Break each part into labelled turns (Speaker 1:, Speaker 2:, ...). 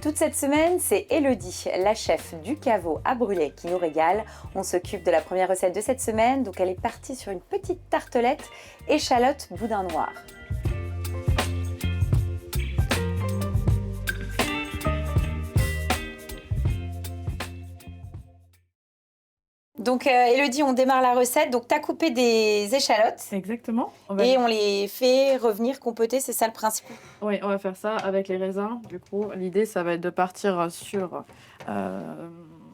Speaker 1: Toute cette semaine, c'est Élodie, la chef du caveau à brûler, qui nous régale. On s'occupe de la première recette de cette semaine, donc elle est partie sur une petite tartelette échalote boudin noir. Donc Élodie, on démarre la recette. Donc tu as coupé des échalotes.
Speaker 2: Exactement.
Speaker 1: On les fait revenir compoter, c'est ça le principe?
Speaker 2: Oui, on va faire ça avec les raisins. Du coup, l'idée, ça va être de partir sur...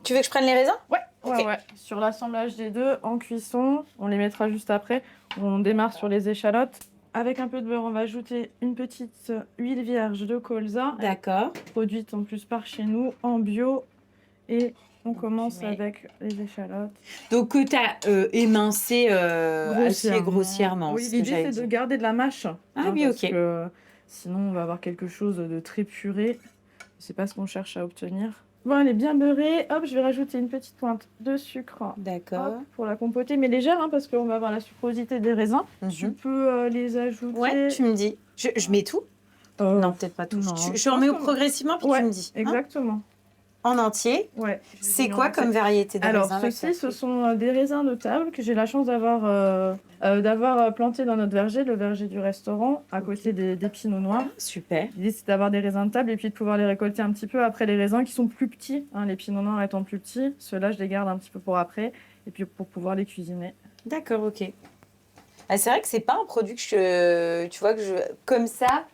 Speaker 1: Tu veux que je prenne les raisins?
Speaker 2: Ouais. Sur l'assemblage des deux en cuisson. On les mettra juste après. On démarre sur les échalotes. Avec un peu de beurre, on va ajouter une petite huile vierge de colza.
Speaker 1: D'accord.
Speaker 2: Produite en plus par chez nous, en bio. Et on commence avec les échalotes.
Speaker 1: Donc que tu as émincé assez grossièrement.
Speaker 2: Oui, l'idée c'est de garder de la mâche.
Speaker 1: Ah oui,
Speaker 2: parce
Speaker 1: ok.
Speaker 2: que sinon on va avoir quelque chose de très puré. C'est pas ce qu'on cherche à obtenir. Bon, elle est bien beurrée. Hop, je vais rajouter une petite pointe de sucre.
Speaker 1: D'accord.
Speaker 2: Pour la compoter, mais légère, hein, parce qu'on va avoir la sucrosité des raisins. Tu peux les ajouter.
Speaker 1: Ouais, tu me dis. Je mets tout? Non, peut-être pas tout. Je remets progressivement, puis tu me dis.
Speaker 2: Exactement.
Speaker 1: En entier.
Speaker 2: Ouais.
Speaker 1: C'est quoi comme variété de raisins?
Speaker 2: Alors, ce sont des raisins de table que j'ai la chance d'avoir plantés dans notre verger, le verger du restaurant, à côté des pinots noirs.
Speaker 1: Super.
Speaker 2: L'idée, c'est d'avoir des raisins de table et puis de pouvoir les récolter un petit peu après les raisins qui sont plus petits, hein, les pinots noirs étant plus petits. Ceux-là, je les garde un petit peu pour après et puis pour pouvoir les cuisiner.
Speaker 1: D'accord, ok. Ah, c'est vrai que c'est pas un produit que comme ça,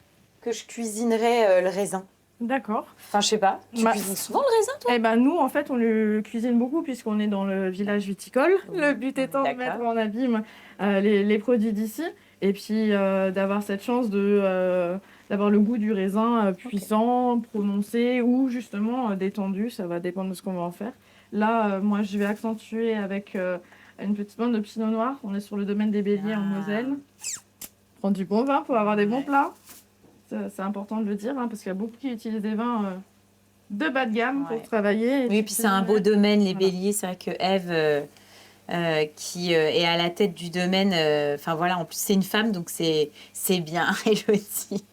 Speaker 1: que je cuisinerais le raisin.
Speaker 2: D'accord.
Speaker 1: Enfin, je sais pas. Tu cuisines souvent le raisin, toi?
Speaker 2: Eh ben, nous, en fait, on le cuisine beaucoup puisqu'on est dans le village viticole. Le but étant de mettre en abîme les produits d'ici et puis d'avoir cette chance d'avoir le goût du raisin puissant, prononcé ou justement détendu. Ça va dépendre de ce qu'on va en faire. Là, moi, je vais accentuer avec une petite bande de pinot noir. On est sur le domaine des Béliers en Moselle. Prendre du bon vin pour avoir des bons plats. C'est important de le dire, hein, parce qu'il y a beaucoup qui utilisent des vins de bas de gamme pour travailler.
Speaker 1: Oui, puis c'est un beau domaine, les Béliers. C'est vrai que Ève, qui est à la tête du domaine, enfin voilà, en plus c'est une femme, donc c'est bien, Élodie.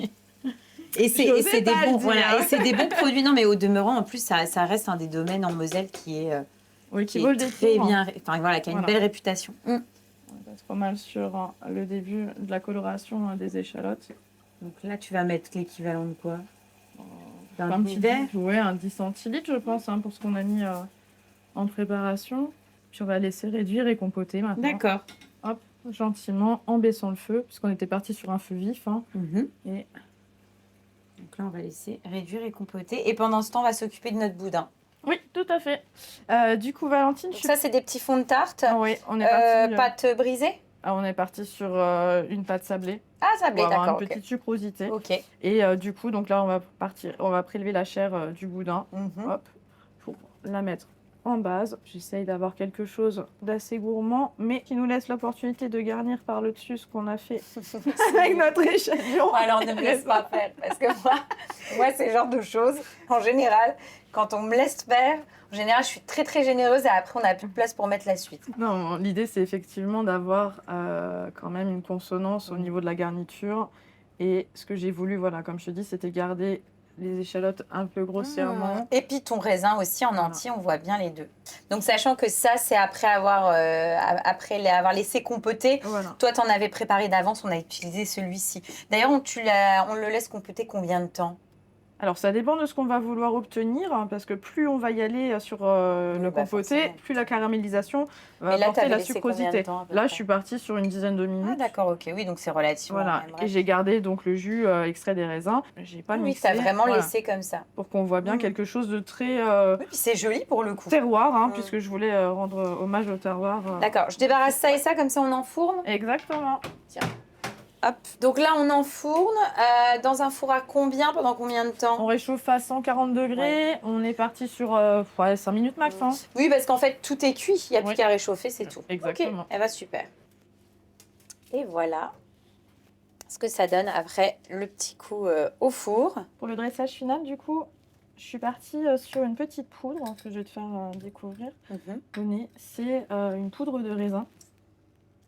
Speaker 1: Et c'est des bons, voilà, et c'est des bons produits. Non, mais au demeurant, en plus, ça reste un des domaines en Moselle qui est,
Speaker 2: qui vaut le
Speaker 1: très bien, enfin voilà, qui a une belle réputation.
Speaker 2: On passe pas mal sur le début de la coloration des échalotes.
Speaker 1: Donc là, tu vas mettre l'équivalent de quoi?
Speaker 2: Un petit verre? Ouais, un 10 centilitres, je pense, hein, pour ce qu'on a mis en préparation. Puis on va laisser réduire et compoter maintenant.
Speaker 1: D'accord.
Speaker 2: Hop, gentiment, en baissant le feu, puisqu'on était parti sur un feu vif. Hein. Et...
Speaker 1: Donc là, on va laisser réduire et compoter. Et pendant ce temps, on va s'occuper de notre boudin.
Speaker 2: Oui, tout à fait. Du coup, Valentine...
Speaker 1: Donc ça, c'est des petits fonds de tarte.
Speaker 2: Oui, on est parti...
Speaker 1: Pâte brisée?
Speaker 2: On est parti sur une pâte sablée.
Speaker 1: Ah, sablée, d'accord.
Speaker 2: Une petite sucrosité.
Speaker 1: Ok.
Speaker 2: Et du coup, donc là, on va prélever la chair du boudin. Hop, pour la mettre en base. J'essaye d'avoir quelque chose d'assez gourmand, mais qui nous laisse l'opportunité de garnir par le dessus ce qu'on a fait avec notre échalote.
Speaker 1: Alors, ne me laisse pas faire, parce que moi, c'est le genre de choses, en général, quand on me laisse faire, en général, je suis très, très généreuse et après, on n'a plus de place pour mettre la suite.
Speaker 2: Non, l'idée, c'est effectivement d'avoir quand même une consonance au niveau de la garniture. Et ce que j'ai voulu, voilà, comme je te dis, c'était garder les échalotes un peu grossièrement.
Speaker 1: Et puis ton raisin aussi en entier, on voit bien les deux. Donc sachant que ça, c'est après avoir laissé compoter.
Speaker 2: Voilà.
Speaker 1: Toi, tu en avais préparé d'avance, on a utilisé celui-ci. D'ailleurs, on le laisse compoter combien de temps?
Speaker 2: Alors, ça dépend de ce qu'on va vouloir obtenir, hein, parce que plus on va y aller sur le compoté, plus la caramélisation va apporter la sucrosité. Là, je suis partie sur une dizaine de minutes.
Speaker 1: Ah, d'accord, ok. Oui, donc c'est relativement...
Speaker 2: Voilà, et j'ai gardé donc le jus extrait des raisins. J'ai pas mixé.
Speaker 1: Oui, tu as vraiment laissé comme ça.
Speaker 2: Pour qu'on voit bien quelque chose de très...
Speaker 1: Oui, puis c'est joli pour le coup.
Speaker 2: Terroir, hein, puisque je voulais rendre hommage au terroir.
Speaker 1: D'accord, je débarrasse ça et ça, comme ça on enfourne.
Speaker 2: Exactement.
Speaker 1: Tiens. Hop. Donc là, on enfourne dans un four à combien, pendant combien de temps?
Speaker 2: On réchauffe à 140 degrés. Ouais. On est parti sur 5 minutes max. Hein.
Speaker 1: Oui, parce qu'en fait, tout est cuit. Il n'y a plus qu'à réchauffer, c'est tout.
Speaker 2: Exactement.
Speaker 1: Ok, elle va super. Et voilà ce que ça donne après le petit coup au four.
Speaker 2: Pour le dressage final, du coup, je suis partie sur une petite poudre que je vais te faire découvrir. C'est une poudre de raisin.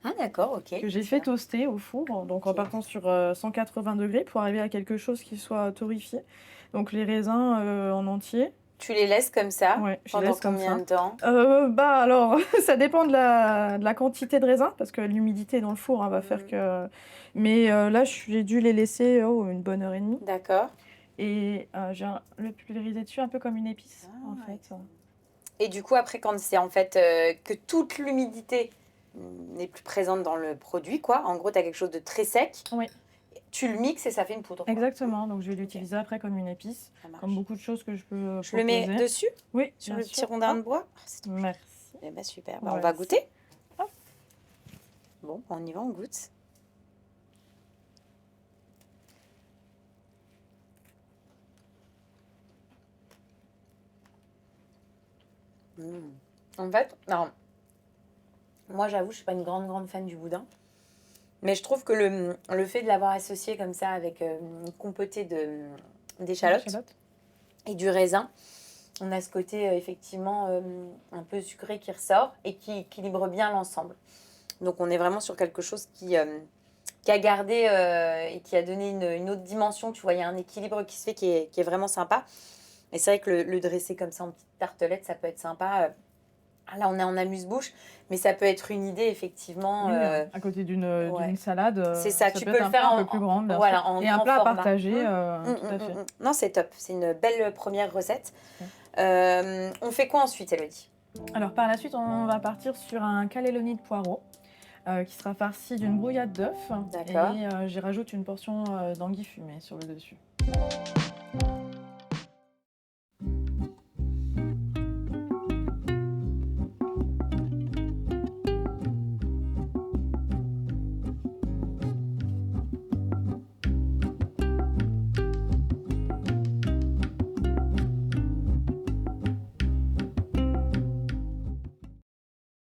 Speaker 1: Ah d'accord, ok.
Speaker 2: Que j'ai fait toaster au four, donc en partant sur 180 degrés pour arriver à quelque chose qui soit torréfié. Donc les raisins en entier.
Speaker 1: Tu les laisses comme ça
Speaker 2: Ouais, je
Speaker 1: pendant
Speaker 2: laisse comme
Speaker 1: combien
Speaker 2: ça.
Speaker 1: de temps?
Speaker 2: Bah alors, ça dépend de la quantité de raisin, parce que l'humidité dans le four va faire que... Mais là, j'ai dû les laisser une bonne heure et demie.
Speaker 1: D'accord.
Speaker 2: Et le pulvérisé dessus un peu comme une épice, en fait.
Speaker 1: Et du coup, après, quand c'est en fait que toute l'humidité n'est plus présente dans le produit, quoi. En gros, tu as quelque chose de très sec.
Speaker 2: Oui.
Speaker 1: Tu le mixes et ça fait une poudre.
Speaker 2: Exactement, donc je vais l'utiliser après comme une épice, comme beaucoup de choses que je peux
Speaker 1: Je le mets dessus?
Speaker 2: Oui,
Speaker 1: sur le petit rondin de bois?
Speaker 2: Merci.
Speaker 1: Eh ben, super. Bah, on va goûter. Hop. Bon, on y va, on goûte. En fait, alors, moi j'avoue, je suis pas une grande fan du boudin. Mais je trouve que le fait de l'avoir associé comme ça avec une compotée d'échalotes et du raisin, on a ce côté effectivement un peu sucré qui ressort et qui équilibre bien l'ensemble. Donc on est vraiment sur quelque chose qui a gardé et qui a donné une autre dimension. Tu vois, il y a un équilibre qui se fait qui est vraiment sympa. Et c'est vrai que le dresser comme ça en petite tartelette, ça peut être sympa. Là, on est en amuse-bouche, mais ça peut être une idée, effectivement.
Speaker 2: Oui, à côté d'une salade,
Speaker 1: c'est ça, tu
Speaker 2: peut
Speaker 1: peux
Speaker 2: être
Speaker 1: le faire
Speaker 2: un peu plus grande,
Speaker 1: voilà, en
Speaker 2: et un
Speaker 1: grand
Speaker 2: plat
Speaker 1: format.
Speaker 2: À partager, tout à fait.
Speaker 1: Non, c'est top, c'est une belle première recette. On fait quoi ensuite, Elodie?
Speaker 2: Alors, par la suite, on va partir sur un cannelloni de poireaux qui sera farci d'une brouillade d'œufs.
Speaker 1: D'accord.
Speaker 2: Et j'y rajoute une portion d'anguille fumée sur le dessus.